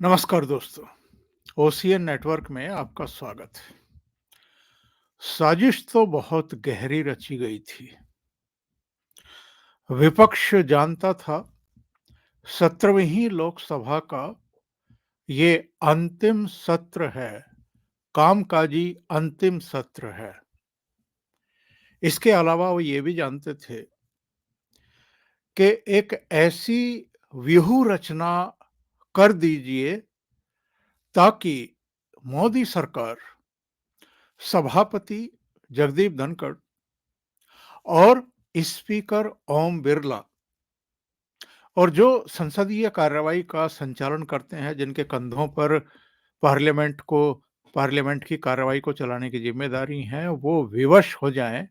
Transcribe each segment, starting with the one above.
नमस्कार दोस्तों, OCN network में आपका स्वागत है। साजिश तो बहुत गहरी रची गई थी। विपक्ष जानता था 17वीं लोकसभा का ये अंतिम सत्र है, कामकाजी अंतिम सत्र है। इसके अलावा वो ये भी जानते थे कि एक ऐसी व्यूह रचना कर दीजिए ताकि मोदी सरकार, सभापति जगदीप धनखड़ और स्पीकर ओम बिरला और जो संसदीय कार्रवाई का संचालन करते हैं, जिनके कंधों पर पार्लियामेंट को पार्लियामेंट की कार्रवाई को चलाने की जिम्मेदारी है, वो विवश हो जाएं।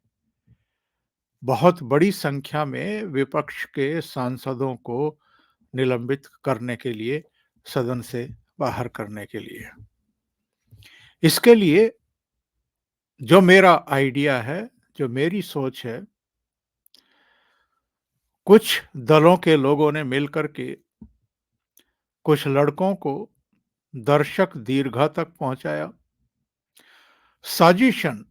बहुत बड़ी संख्या में विपक्ष के सांसदों को निलंबित करने के लिए, सदन से बाहर करने के लिए। इसके लिए जो मेरा आइडिया है, जो मेरी सोच है, कुछ दलों के लोगों ने मिलकर के कुछ लड़कों को दर्शक दीर्घा तक पहुंचाया। साजिशन,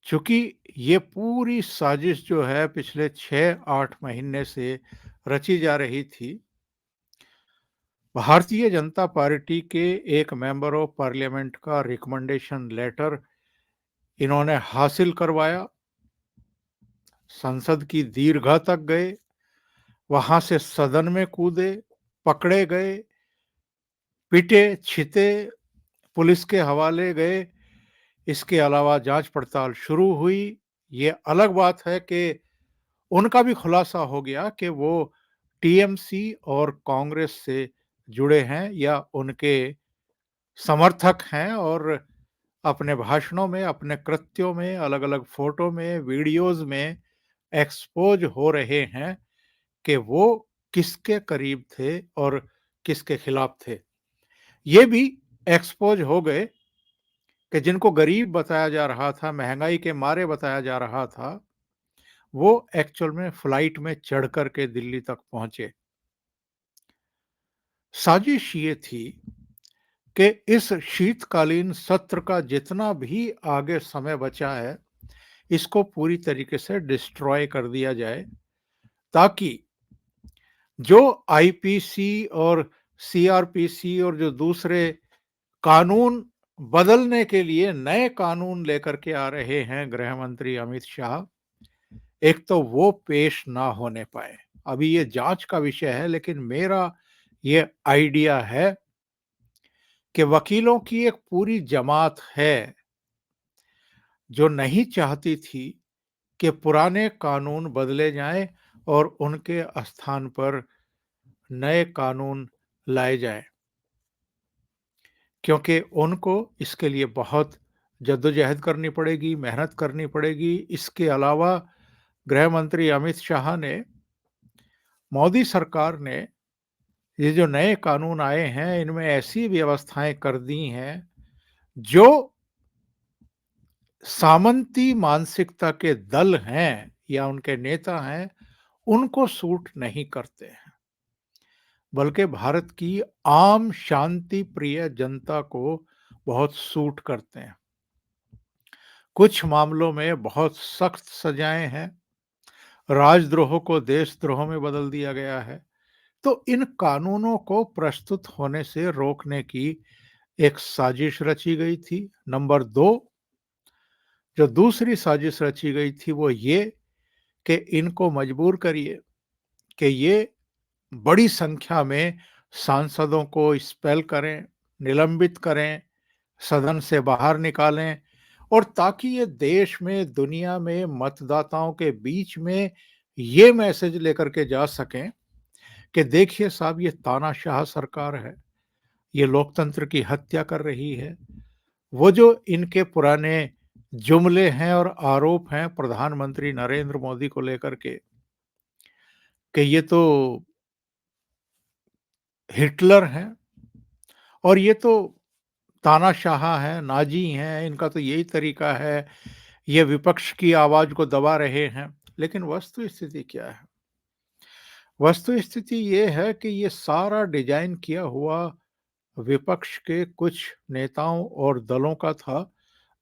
चूंकि ये पूरी साजिश जो है पिछले 6-8 महीने से रची जा रही थी, भारतीय जनता पार्टी के एक मेंबर ऑफ पार्लियामेंट का रिकमेंडेशन लेटर इन्होंने हासिल करवाया। संसद की दीर्घा तक गए, वहां से सदन में कूदे, पकड़े गए, पिटे छिते, पुलिस के हवाले गए। इसके अलावा जांच पड़ताल शुरू हुई। ये अलग बात है कि उनका भी खुलासा हो गया कि वो टीएमसी और कांग्रेस से जुड़े हैं या उनके समर्थक हैं और अपने भाषणों में, अपने कृत्यों में, अलग-अलग फोटो में, वीडियोस में एक्सपोज हो रहे हैं कि वो किसके करीब थे और किसके खिलाफ थे। ये भी एक्सपोज हो गए कि जिनको गरीब बताया जा रहा था, महंगाई के मारे बताया जा रहा था, वो एक्चुअल में फ्लाइट में चढ़ कर के दिल्ली तक पहुंचे। साजिश ये थी कि इस शीतकालीन सत्र का जितना भी आगे समय बचा है, इसको पूरी तरीके से डिस्ट्रॉय कर दिया जाए, ताकि जो आईपीसी और सीआरपीसी और जो दूसरे कानून बदलने के लिए नए कानून लेकर के आ रहे हैं गृह मंत्री अमित शाह, एक तो वो पेश ना होने पाए। अभी ये जांच का विषय है, लेकिन मेरा ये आइडिया है कि वकीलों की एक पूरी जमात है जो नहीं चाहती थी कि पुराने कानून बदले जाएं और उनके स्थान पर नए कानून लाए जाएं, क्योंकि उनको इसके लिए बहुत जद्दोजहद करनी पड़ेगी, मेहनत करनी पड़ेगी। इसके अलावा गृह मंत्री अमित शाह ने, मोदी सरकार ने, ये जो नए कानून आए हैं, इनमें ऐसी व्यवस्थाएं कर दी हैं जो सामंती मानसिकता के दल हैं या उनके नेता हैं, उनको सूट नहीं करते हैं, बल्कि भारत की आम शांति प्रिय जनता को बहुत सूट करते हैं। कुछ मामलों में बहुत सख्त सजाएं हैं, राजद्रोह को देशद्रोह में बदल दिया गया है। तो इन कानूनों को प्रस्तुत होने से रोकने की एक साजिश रची गई थी। नंबर 2, जो दूसरी साजिश रची गई थी वो ये कि इनको मजबूर करिए कि ये बड़ी संख्या में सांसदों को एक्सपेल करें, निलंबित करें, सदन से बाहर निकालें, और ताकि ये देश में, दुनिया में, मतदाताओं के बीच में ये मैसेज लेकर के जा सकें कि देखिए साहब, ये तानाशाह सरकार है, ये लोकतंत्र की हत्या कर रही है। वो जो इनके पुराने जुमले हैं और आरोप हैं प्रधानमंत्री नरेंद्र मोदी को लेकर के कि ये तो हिटलर हैं और ये तो तानाशाह हैं, नाजी हैं, इनका तो यही तरीका है, ये विपक्ष की आवाज को दबा रहे हैं। लेकिन वस्तु स्थिति क्या है? वस्तु स्थिति ये है कि ये सारा डिजाइन किया हुआ विपक्ष के कुछ नेताओं और दलों का था,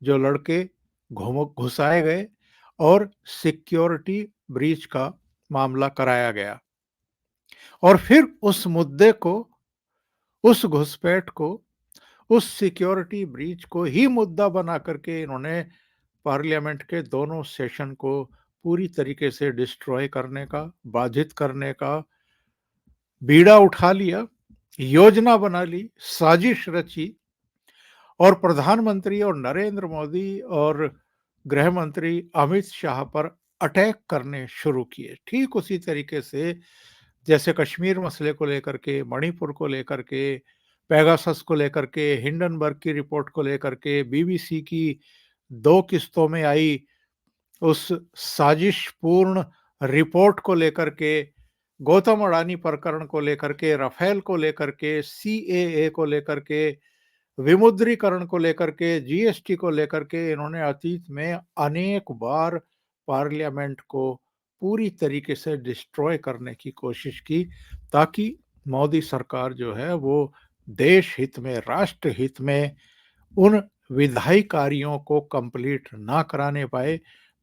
जो लड़के घुसाए गए और सिक्योरिटी ब्रीच का मामला कराया गया। और फिर उस मुद्दे को, उस घुसपैठ को, उस सिक्योरिटी ब्रीच को ही मुद्दा बना करके इन्होंने पार्लियामेंट के दोनों सेशन को पूरी तरीके से डिस्ट्रॉय करने का, बाधित करने का बीड़ा उठा लिया, योजना बना ली, साजिश रची और प्रधानमंत्री और नरेंद्र मोदी और गृह मंत्री अमित शाह पर अटैक करने शुरू किए। ठीक उसी तरीके से जैसे कश्मीर मसले को लेकर के, मणिपुर को लेकर के, पेगासस को लेकर के, हिंडनबर्ग की रिपोर्ट को लेकर के, बीबीसी की 2 किस्तों में आई उस साजिशपूर्ण रिपोर्ट को लेकर के, गौतम अडानी प्रकरण को लेकर के, राफेल को लेकर के, सीएए को लेकर के, विमुद्रीकरण को लेकर के, जीएसटी को लेकर के इन्होंने अतीत में अनेक बार पार्लियामेंट को पूरी तरीके से डिस्ट्रॉय करने की कोशिश की, ताकि मोदी सरकार जो है वो देश हित में, राष्ट्र हित में उन विधायी कार्यों को कंप्लीट ना कराने पाए,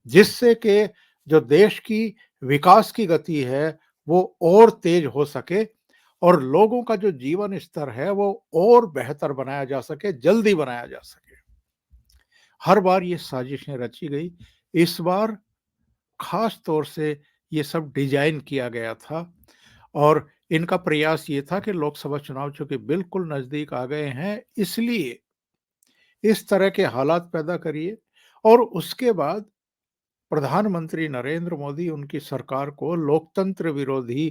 जिससे कि जो देश की विकास की गति है वो और तेज हो सके और लोगों का जो जीवन स्तर है वो और बेहतर बनाया जा सके, जल्दी बनाया जा सके। हर बार ये साजिशें रची गई। इस बार खास तौर से ये सब डिजाइन किया गया था और इनका प्रयास ये था कि लोकसभा चुनाव चूंकि बिल्कुल नजदीक आ गए हैं, इसलिए इस तरह के हालात पैदा करिए और उसके बाद प्रधानमंत्री नरेंद्र मोदी उनकी सरकार को लोकतंत्र विरोधी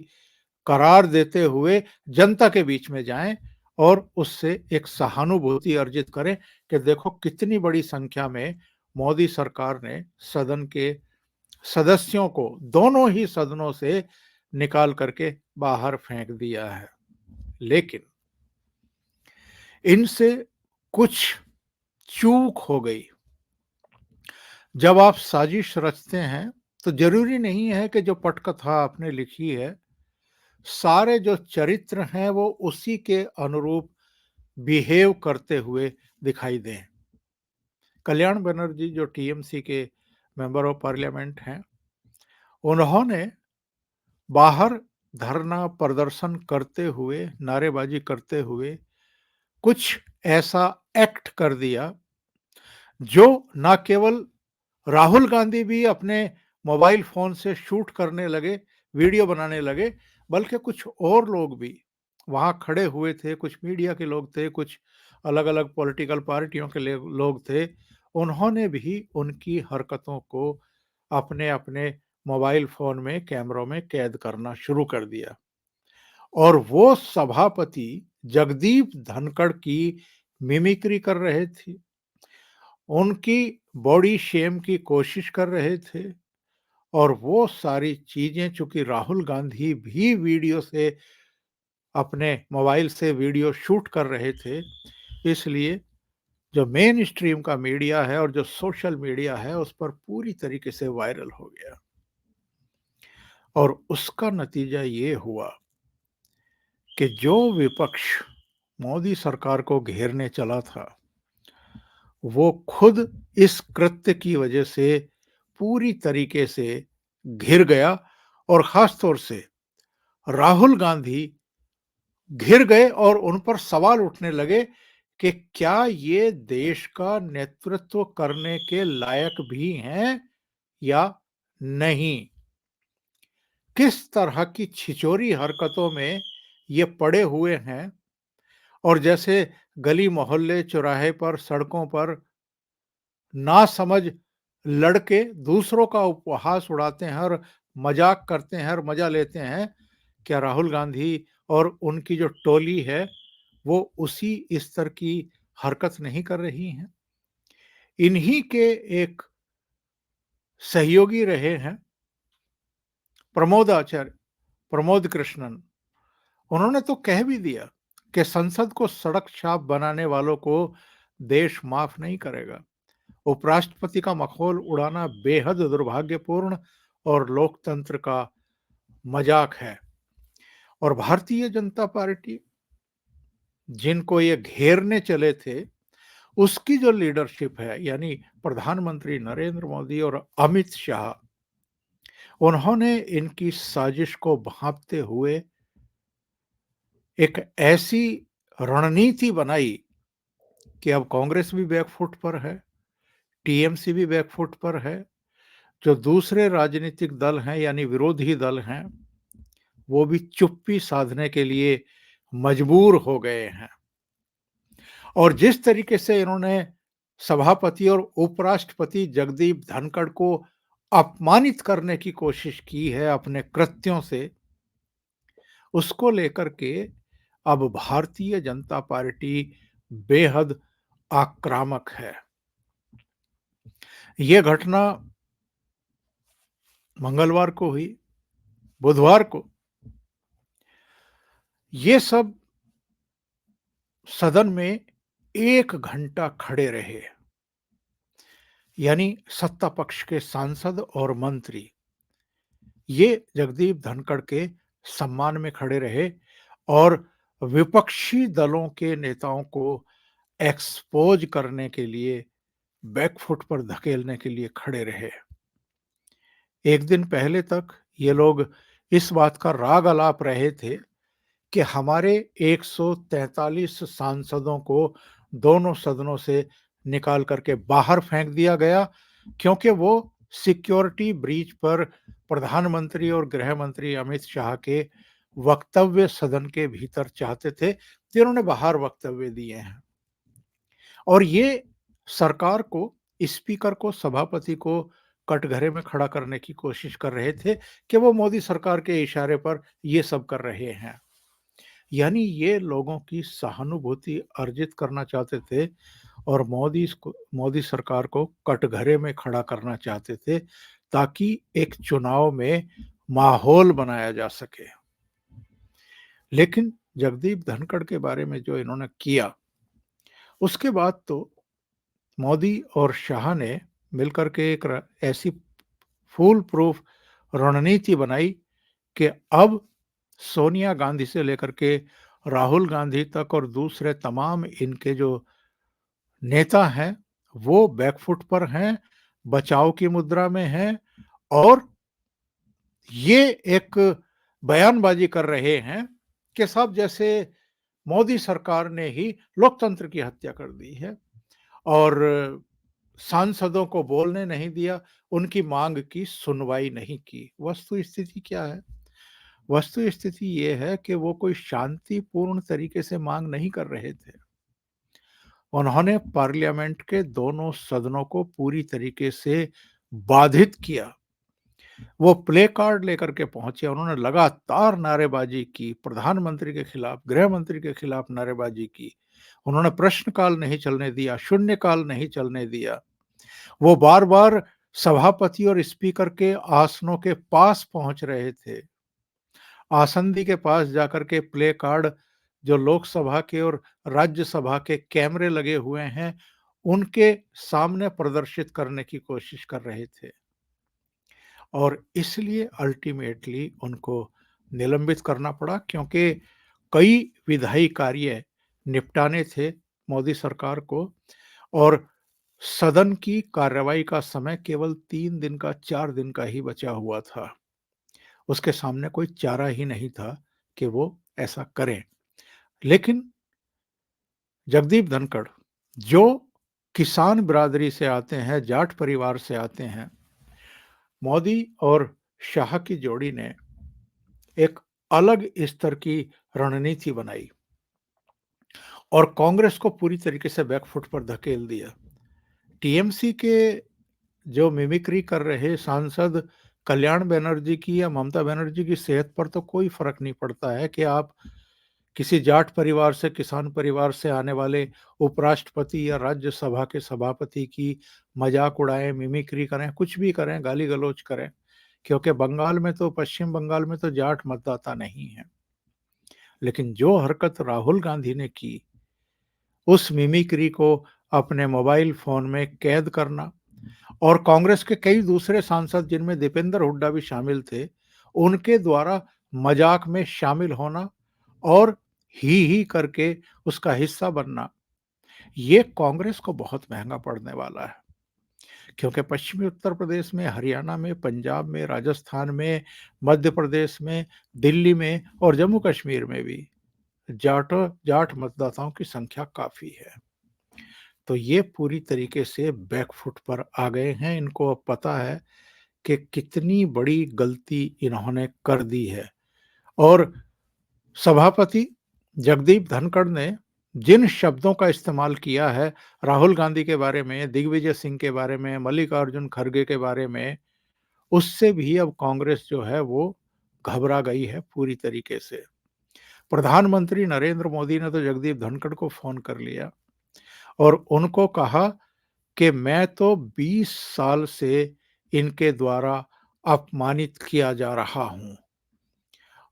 करार देते हुए जनता के बीच में जाएं और उससे एक सहानुभूति अर्जित करें कि देखो कितनी बड़ी संख्या में मोदी सरकार ने सदन के सदस्यों को दोनों ही सदनों से निकाल करके बाहर फेंक दिया है। लेकिन इनसे कुछ चूक हो गई। जब आप साजिश रचते हैं तो जरूरी नहीं है कि जो पटकथा आपने लिखी है सारे जो चरित्र हैं वो उसी के अनुरूप बिहेव करते हुए दिखाई दें। कल्याण बनर्जी जो टीएमसी के मेंबर ऑफ पार्लियामेंट हैं, उन्होंने बाहर धरना प्रदर्शन करते हुए, नारेबाजी करते हुए कुछ ऐसा एक्ट कर दिया जो ना केवल राहुल गांधी भी अपने मोबाइल फोन से शूट करने लगे, वीडियो बनाने लगे, बल्कि कुछ और लोग भी वहां खड़े हुए थे, कुछ मीडिया के लोग थे, कुछ अलग अलग पॉलिटिकल पार्टियों के लोग थे। उन्होंने भी उनकी हरकतों को अपने अपने मोबाइल फोन में कैमरों में कैद करना शुरू कर दिया और वो सभापति जगदीप धनखड़ की मिमिक्री कर रहे थे, उनकी बॉडी शेम की कोशिश कर रहे थे और वो सारी चीजें चूंकि राहुल गांधी भी वीडियो से अपने मोबाइल से वीडियो शूट कर रहे थे, इसलिए जो मेन स्ट्रीम का मीडिया है और जो सोशल मीडिया है उस पर पूरी तरीके से वायरल हो गया और उसका नतीजा ये हुआ कि जो विपक्ष मोदी सरकार को घेरने चला था वो खुद इस कृत्य की वजह से पूरी तरीके से घिर गया और खास तौर से राहुल गांधी घिर गए और उन पर सवाल उठने लगे कि क्या ये देश का नेतृत्व करने के लायक भी हैं या नहीं। किस तरह की छिचोरी हरकतों में ये पड़े हुए हैं और जैसे गली मोहल्ले, चौराहे पर, सड़कों पर नासमझ लड़के दूसरों का उपहास उड़ाते हैं और मजाक करते हैं और मजा लेते हैं, क्या राहुल गांधी और उनकी जो टोली है वो उसी स्तर की हरकत नहीं कर रही हैं। इन्हीं के एक सहयोगी रहे हैं प्रमोद कृष्णन। उन्होंने तो कह भी दिया कि संसद को सड़क छाप बनाने वालों को देश माफ नहीं करेगा। उपराष्ट्रपति का मखौल उड़ाना बेहद दुर्भाग्यपूर्ण और लोकतंत्र का मजाक है। और भारतीय जनता पार्टी जिनको ये घेरने चले थे, उसकी जो लीडरशिप है, यानी प्रधानमंत्री नरेंद्र मोदी और अमित शाह, उन्होंने इनकी साजिश को भांपते हुए एक ऐसी रणनीति बनाई कि अब कांग्रेस भी बैकफुट पर है, टीएमसी भी बैकफुट पर है, जो दूसरे राजनीतिक दल हैं यानी विरोधी दल हैं, वो भी चुप्पी साधने के लिए मजबूर हो गए हैं। और जिस तरीके से इन्होंने सभापति और उपराष्ट्रपति जगदीप धनखड़ को अपमानित करने की कोशिश की है अपने कृत्यों से, उसको लेकर के अब भारतीय जनता पार्टी बेहद आक्रामक है। ये घटना मंगलवार को हुई, बुधवार को ये सब सदन में 1 घंटा खड़े रहे, यानी सत्ता पक्ष के सांसद और मंत्री ये जगदीप धनखड़ के सम्मान में खड़े रहे और विपक्षी दलों के नेताओं को एक्सपोज करने के लिए, बैकफुट पर धकेलने के लिए खड़े रहे। एक दिन पहले तक ये लोग इस बात का राग अलाप रहे थे कि हमारे 143 सांसदों को दोनों सदनों से निकाल करके बाहर फेंक दिया गया, क्योंकि वो सिक्योरिटी ब्रीच पर प्रधानमंत्री और गृह मंत्री अमित शाह के वक्तव्य सदन के भीतर चाहते थे, जिन्होंने बाहर वक्तव्य दिए हैं। और ये सरकार को, स्पीकर को, सभापति को कटघरे में खड़ा करने की कोशिश कर रहे थे कि वो मोदी सरकार के इशारे पर ये सब कर रहे हैं। यानी ये लोगों की सहानुभूति अर्जित करना चाहते थे और मोदी सरकार को कटघरे में खड़ा करना चाहते थे, ताकि एक चुनाव में माहौल बनाया जा सके। लेकिन जगदीप धनखड़ के बारे में जो इन्होंने किया, उसके बाद तो मोदी और शाह ने मिलकर के एक ऐसी फूल प्रूफ रणनीति बनाई कि अब सोनिया गांधी से लेकर के राहुल गांधी तक और दूसरे तमाम इनके जो नेता हैं, वो बैकफुट पर हैं, बचाव की मुद्रा में हैं और ये एक बयानबाजी कर रहे हैं कि सब जैसे मोदी सरकार ने ही लोकतंत्र की हत्या कर दी है और सांसदों को बोलने नहीं दिया, उनकी मांग की सुनवाई नहीं की। वस्तु स्थिति क्या है? वस्तु स्थिति ये है कि वो कोई शांतिपूर्ण तरीके से मांग नहीं कर रहे थे। उन्होंने पार्लियामेंट के दोनों सदनों को पूरी तरीके से बाधित किया। वो प्ले कार्ड लेकर के पहुंचे, उन्होंने लगातार नारेबाजी की, प्रधानमंत्री के खिलाफ, गृह मंत्री के खिलाफ नारेबाजी की। उन्होंने प्रश्नकाल नहीं चलने दिया, शून्यकाल नहीं चलने दिया। वो बार-बार सभापति और स्पीकर के आसनों के पास पहुंच रहे थे। आसंदी के पास जाकर के प्ले कार्ड जो लोकसभा के और राज्यसभा के कैमरे लगे हुए हैं, उनके सामने प्रदर्शित करने की कोशिश कर रहे थे और इसलिए अल्टीमेटली उनको निलंबित करना पड़ा, क्योंकि कई विधायी कार्य निपटाने थे मोदी सरकार को और सदन की कार्रवाई का समय केवल 3 दिन का, 4 दिन का ही बचा हुआ था। उसके सामने कोई चारा ही नहीं था कि वो ऐसा करें। लेकिन जगदीप धनखड़, जो किसान बिरादरी से आते हैं, जाट परिवार से आते हैं, मोदी और शाह की जोड़ी ने एक अलग स्तर की रणनीति बनाई और कांग्रेस को पूरी तरीके से बैकफुट पर धकेल दिया। टीएमसी के जो मिमिक्री कर रहे सांसद कल्याण बनर्जी की या ममता बनर्जी की सेहत पर तो कोई फर्क नहीं पड़ता है कि आप किसी जाट परिवार से, किसान परिवार से आने वाले उपराष्ट्रपति या राज्यसभा के सभापति की मजाक उड़ाएं, मिमिक्री करें, कुछ भी करें, गाली गलौज करें, क्योंकि बंगाल में तो, पश्चिम बंगाल में तो जाट मतदाता नहीं है। लेकिन जो हरकत राहुल गांधी ने की, उस मिमिक्री को अपने मोबाइल फोन में कैद करना और कांग्रेस के कई दूसरे सांसद, जिनमें दीपेंद्र हुड्डा भी शामिल थे, उनके द्वारा मजाक में शामिल होना और ही करके उसका हिस्सा बनना, ये कांग्रेस को बहुत महंगा पड़ने वाला है। क्योंकि पश्चिमी उत्तर प्रदेश में, हरियाणा में, पंजाब में, राजस्थान में, मध्य प्रदेश में, दिल्ली में और जम्मू कश्मीर में भी जाट मतदाताओं की संख्या काफ़ी है। तो ये पूरी तरीके से बैकफुट पर आ गए हैं। इनको अब पता है कि कितनी बड़ी गलती इन्होंने कर दी है। और सभापति जगदीप धनखड़ ने जिन शब्दों का इस्तेमाल किया है राहुल गांधी के बारे में, दिग्विजय सिंह के बारे में, मल्लिकार्जुन खड़गे के बारे में, उससे भी अब कांग्रेस जो है वो घबरा गई है पूरी तरीके से। प्रधानमंत्री नरेंद्र मोदी ने तो जगदीप धनखड़ को फोन कर लिया और उनको कहा कि मैं तो 20 साल से इनके द्वारा अपमानित किया जा रहा हूं।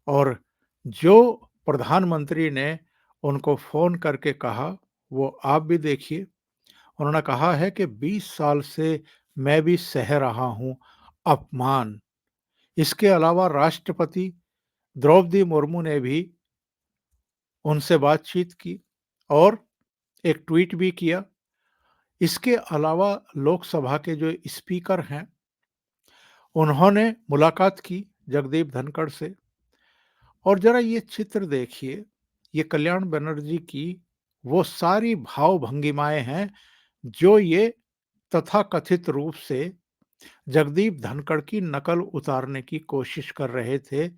और जो प्रधानमंत्री ने उनको फोन करके कहा वो आप भी देखिए। उन्होंने कहा है कि 20 साल से मैं भी सह रहा हूं अपमान। इसके अलावा राष्ट्रपति द्रौपदी मुर्मू ने भी उनसे बातचीत की और एक ट्वीट भी किया। इसके अलावा लोकसभा के जो स्पीकर हैं उन्होंने मुलाकात की जगदीप धनखड़ से। और जरा ये चित्र देखिए, ये कल्याण बनर्जी की वो सारी भाव भंगिमाएं हैं जो ये तथाकथित रूप से जगदीप धनखड़ की नकल उतारने की कोशिश कर रहे थे।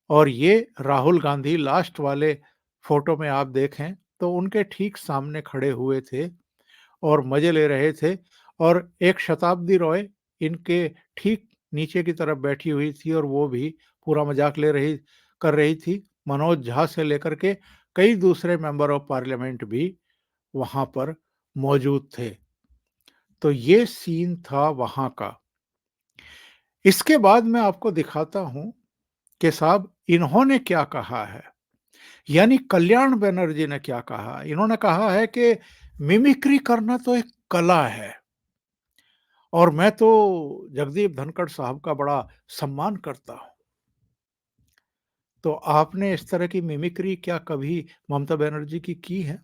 और ये राहुल गांधी लास्ट वाले फोटो में आप देखें तो उनके ठीक सामने खड़े हुए थे और मजे ले रहे थे। और एक शताब्दी रॉय इनके ठीक नीचे की तरफ बैठी हुई थी और वो भी पूरा मजाक कर रही थी। मनोज झा से लेकर के कई दूसरे मेंबर ऑफ पार्लियामेंट भी वहां पर मौजूद थे। तो ये सीन था वहां का। इसके बाद मैं आपको दिखाता हूं कि साहब इन्होंने क्या कहा है, यानी कल्याण बनर्जी ने क्या कहा। इन्होंने कहा है कि मिमिक्री करना तो एक कला है और मैं तो जगदीप धनखड़ साहब का बड़ा सम्मान करता हूं। तो आपने इस तरह की मिमिक्री क्या कभी ममता बनर्जी की है,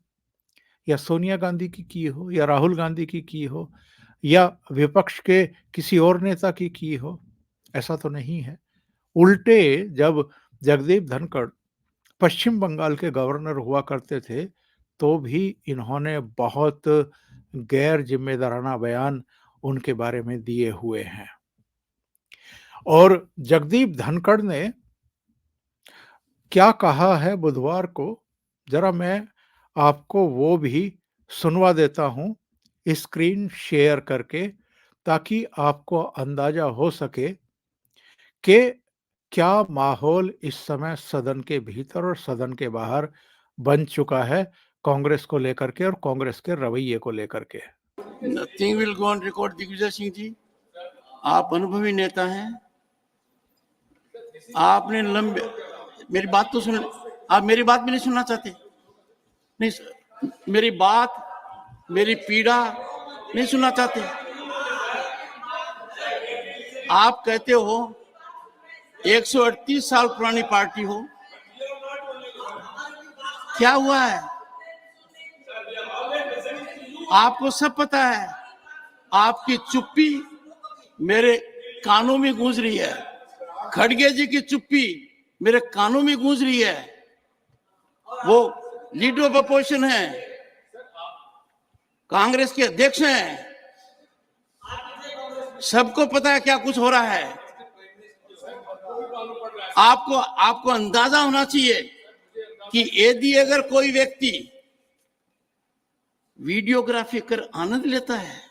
या सोनिया गांधी की हो, या राहुल गांधी की हो, या विपक्ष के किसी और नेता की हो? ऐसा तो नहीं है। उल्टे जब जगदीप धनखड़ पश्चिम बंगाल के गवर्नर हुआ करते थे तो भी इन्होंने बहुत गैर जिम्मेदाराना बयान उनके बारे में दिए हुए हैं। और जगदीप धनखड़ ने क्या कहा है बुधवार को, जरा मैं आपको वो भी सुनवा देता हूं स्क्रीन शेयर करके, ताकि आपको अंदाजा हो सके कि क्या माहौल इस समय सदन के भीतर और सदन के बाहर बन चुका है कांग्रेस को लेकर के और कांग्रेस के रवैये को लेकर के। Nothing will go on record. Digvijay Singh ji, आप अनुभवी नेता हैं। आपने लंबे, मेरी बात तो सुन, आप मेरी बात भी नहीं सुनना चाहते? नहीं, मेरी बात, मेरी पीड़ा नहीं सुनना चाहते? आप कहते हो 138 साल पुरानी पार्टी हो, क्या हुआ है? आपको सब पता है। आपकी चुप्पी मेरे कानों में गूंज रही है। खड़गे जी की चुप्पी मेरे कानों में गूंज रही है। वो लीडर ऑफ अपोजिशन है, कांग्रेस के अध्यक्ष हैं, सबको पता है क्या कुछ हो रहा है। आपको अंदाजा होना चाहिए कि यदि अगर कोई व्यक्ति वीडियोग्राफी कर आनंद लेता है,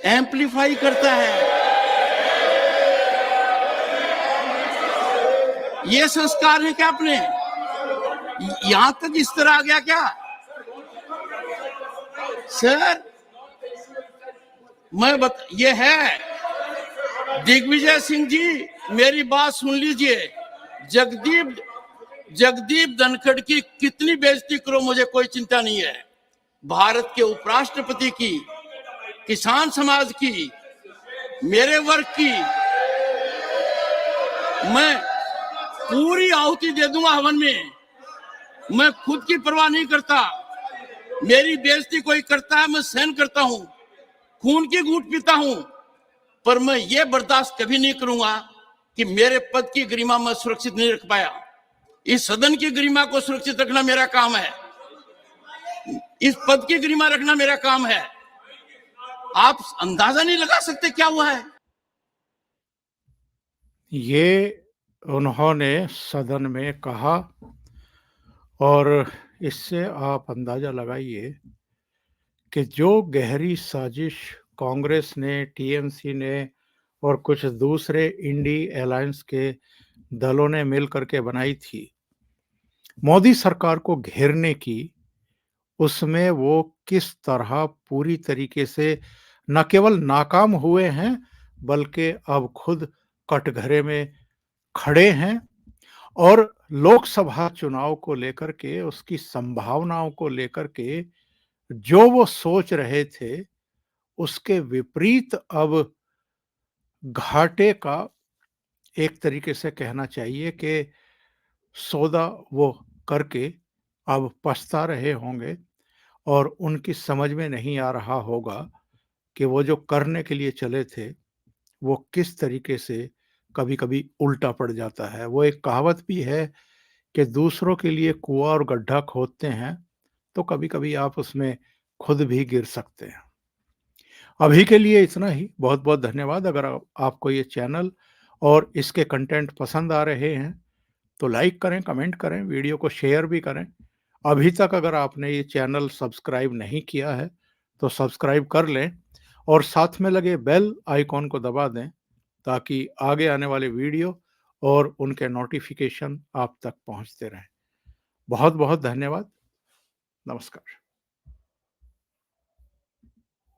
एम्पलीफाई करता है, ये संस्कार है क्या अपने? यहां तक इस तरह आ गया क्या सर? ये है दिग्विजय सिंह जी, मेरी बात सुन लीजिए। जगदीप धनखड़ की कितनी बेइज्जती करो, मुझे कोई चिंता नहीं है। भारत के उपराष्ट्रपति की, किसान समाज की, मेरे वर्ग की, पूरी आहुति दे दूंगा हवन में। मैं खुद की परवाह नहीं करता। मेरी बेइज्जती कोई करता है, मैं सहन करता हूं, खून की घूंट पीता हूं, पर मैं ये बर्दाश्त कभी नहीं करूंगा कि मेरे पद की गरिमा मैं सुरक्षित नहीं रख पाया। इस सदन की गरिमा को सुरक्षित रखना मेरा काम है, इस पद की गरिमा रखना मेरा काम है। आप अंदाजा नहीं लगा सकते क्या हुआ है। ये उन्होंने सदन में कहा और इससे आप अंदाजा लगाइए कि जो गहरी साजिश कांग्रेस ने, टीएमसी ने और कुछ दूसरे इंडी अलायंस के दलों ने मिलकर के बनाई थी मोदी सरकार को घेरने की, उसमें वो किस तरह पूरी तरीके से न केवल नाकाम हुए हैं, बल्कि अब खुद कटघरे में खड़े हैं और लोकसभा चुनाव को लेकर के, उसकी संभावनाओं को लेकर के जो वो सोच रहे थे, उसके विपरीत अब घाटे का एक तरीके से कहना चाहिए कि सौदा वो करके अब पछता रहे होंगे और उनकी समझ में नहीं आ रहा होगा कि वो जो करने के लिए चले थे, वो किस तरीके से कभी-कभी उल्टा पड़ जाता है। वो एक कहावत भी है कि दूसरों के लिए कुआँ और गड्ढा खोदते हैं, तो कभी-कभी आप उसमें खुद भी गिर सकते हैं। अभी के लिए इतना ही। बहुत-बहुत धन्यवाद। अगर आपको ये चैनल और इसके कंटेंट पसंद आ रहे हैं, तो लाइक करें, कमेंट करें, वीडियो को शेयर भी करें। अभी तक अगर आपने ये चैनल सब्सक्राइब नहीं किया है, तो सब्सक्राइब कर लें और साथ में लगे बेल आइकॉन को दबा दें, ताकि आगे आने वाले वीडियो और उनके नोटिफिकेशन आप तक पहुंचते रहें। बहुत-बहुत धन्यवाद। नमस्कार।